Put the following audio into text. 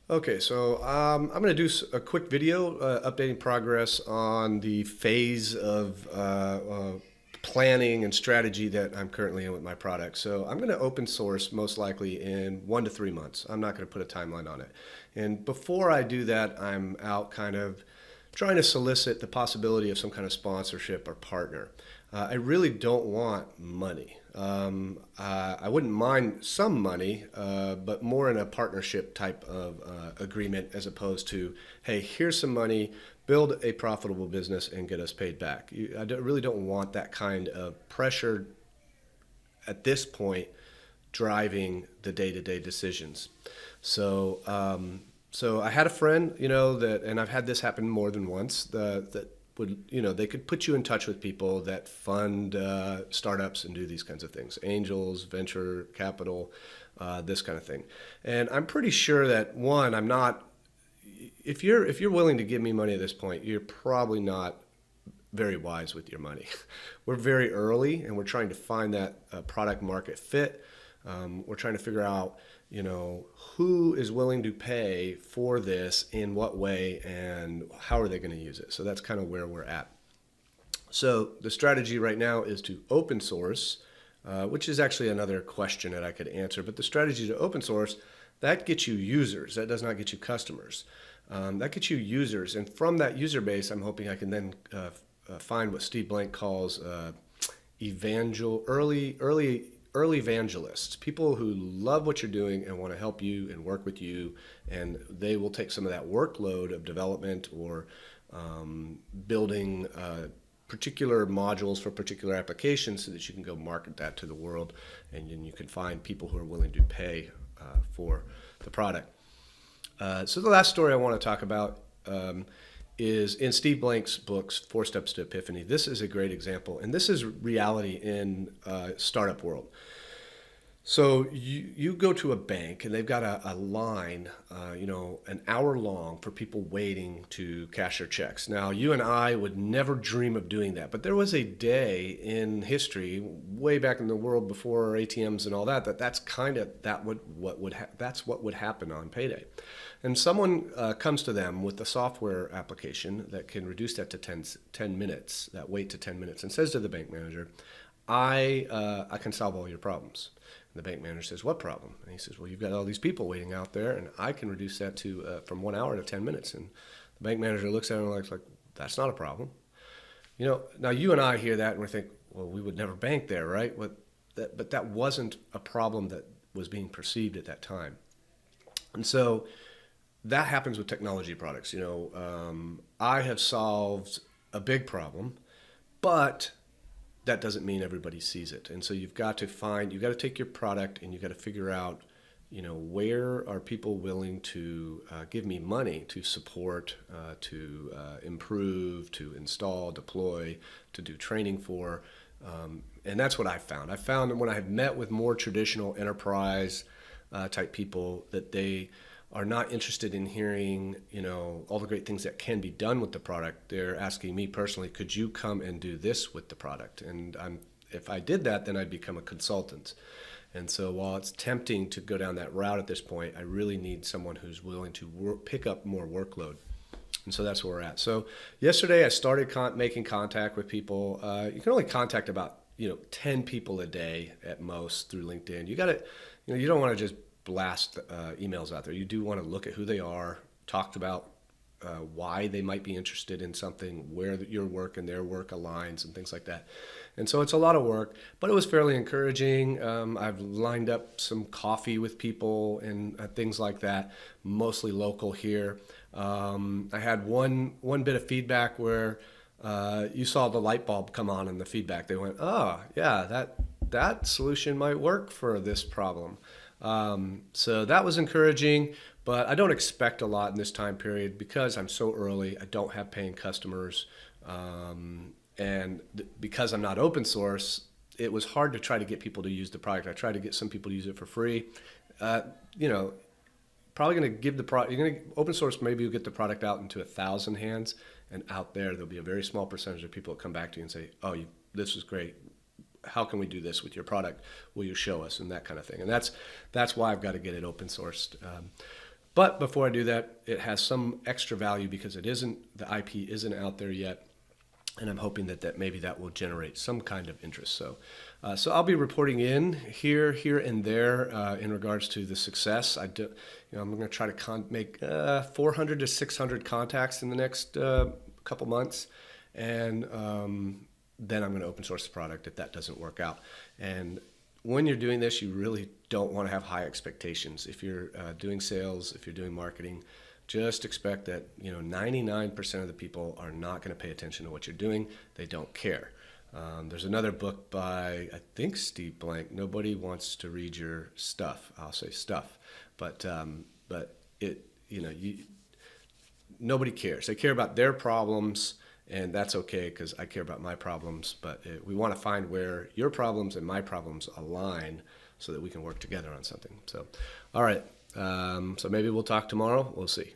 Okay, so I'm going to do a quick video updating progress on the phase of planning and strategy that I'm currently in with my product. So I'm going to open source most likely in 1 to 3 months. I'm not going to put a timeline on it. And before I do that, I'm out kind of trying to solicit the possibility of some kind of sponsorship or partner. I really don't want money. I wouldn't mind some money, but more in a partnership type of agreement as opposed to, hey, here's some money, build a profitable business and get us paid back. Really don't want that kind of pressure at this point driving the day-to-day decisions. So, so I had a friend, that, and I've had this happen more than once. That would, they could put you in touch with people that fund startups and do these kinds of things, angels, venture capital, this kind of thing. And I'm pretty sure that one, I'm not. If you're willing to give me money at this point, you're probably not very wise with your money. We're very early and we're trying to find that product market fit. We're trying to figure out, who is willing to pay for this, in what way, and how are they going to use it. So that's kind of where we're at. So the strategy right now is to open source, which is actually another question that I could answer. But the strategy to open source, that gets you users. That does not get you customers. That gets you users. And from that user base, I'm hoping I can then find what Steve Blank calls early evangelists, people who love what you're doing and want to help you and work with you, and they will take some of that workload of development or building particular modules for particular applications so that you can go market that to the world, and then you can find people who are willing to pay for the product. So the last story I want to talk about is in Steve Blank's books, Four Steps to Epiphany. This is a great example, and this is reality in startup world. So you go to a bank and they've got a line, an hour long for people waiting to cash their checks. Now, you and I would never dream of doing that, but there was a day in history, way back in the world before ATMs and all that, that's kind of that's what would happen on payday. And someone comes to them with a software application that can reduce that to 10 minutes, that wait to 10 minutes, and says to the bank manager, I can solve all your problems. And the bank manager says, what problem? And he says, well, you've got all these people waiting out there, and I can reduce that to from 1 hour to 10 minutes. And the bank manager looks at him like, that's not a problem. Now you and I hear that and we think, well, we would never bank there, right? But that wasn't a problem that was being perceived at that time. And so that happens with technology products. I have solved a big problem, but that doesn't mean everybody sees it. And so you've got to take your product and you've got to figure out, where are people willing to give me money to support, to improve, to install, deploy, to do training for. And that's what I found. I found that when I have met with more traditional enterprise type people, that they are not interested in hearing, all the great things that can be done with the product. They're asking me personally, could you come and do this with the product? And if I did that, then I'd become a consultant. And so while it's tempting to go down that route at this point, I really need someone who's willing to pick up more workload. And so that's where we're at. So yesterday I started making contact with people. You can only contact about 10 people a day at most through LinkedIn. You got to, you don't want to just blast emails out there. You do want to look at who they are, talk about why they might be interested in something, where your work and their work aligns, and things like that. And so it's a lot of work, but it was fairly encouraging. I've lined up some coffee with people and things like that, mostly local here. I had one bit of feedback where you saw the light bulb come on in the feedback. They went, oh, yeah, that solution might work for this problem. So that was encouraging, but I don't expect a lot in this time period because I'm so early. I don't have paying customers. And because I'm not open source, it was hard to try to get people to use the product. I tried to get some people to use it for free. Probably going to give the product, you're going to open source, maybe you'll get the product out into 1,000 hands, and out there'll be a very small percentage of people that come back to you and say, oh, this is great. How can we do this with your product? Will you show us? And that kind of thing. And that's why I've got to get it open sourced. But before I do that, it has some extra value because the IP isn't out there yet. And I'm hoping that maybe that will generate some kind of interest. So I'll be reporting in here, and there in regards to the success. I'm going to try to make 400 to 600 contacts in the next couple months, and then I'm going to open source the product if that doesn't work out. And when you're doing this, you really don't want to have high expectations. If you're doing sales, if you're doing marketing, just expect that 99% of the people are not going to pay attention to what you're doing. They don't care. There's another book by, I think, Steve Blank. Nobody wants to read your stuff. I'll say stuff, but nobody cares. They care about their problems, and that's okay because I care about my problems. But we want to find where your problems and my problems align so that we can work together on something. So, all right. So maybe we'll talk tomorrow. We'll see.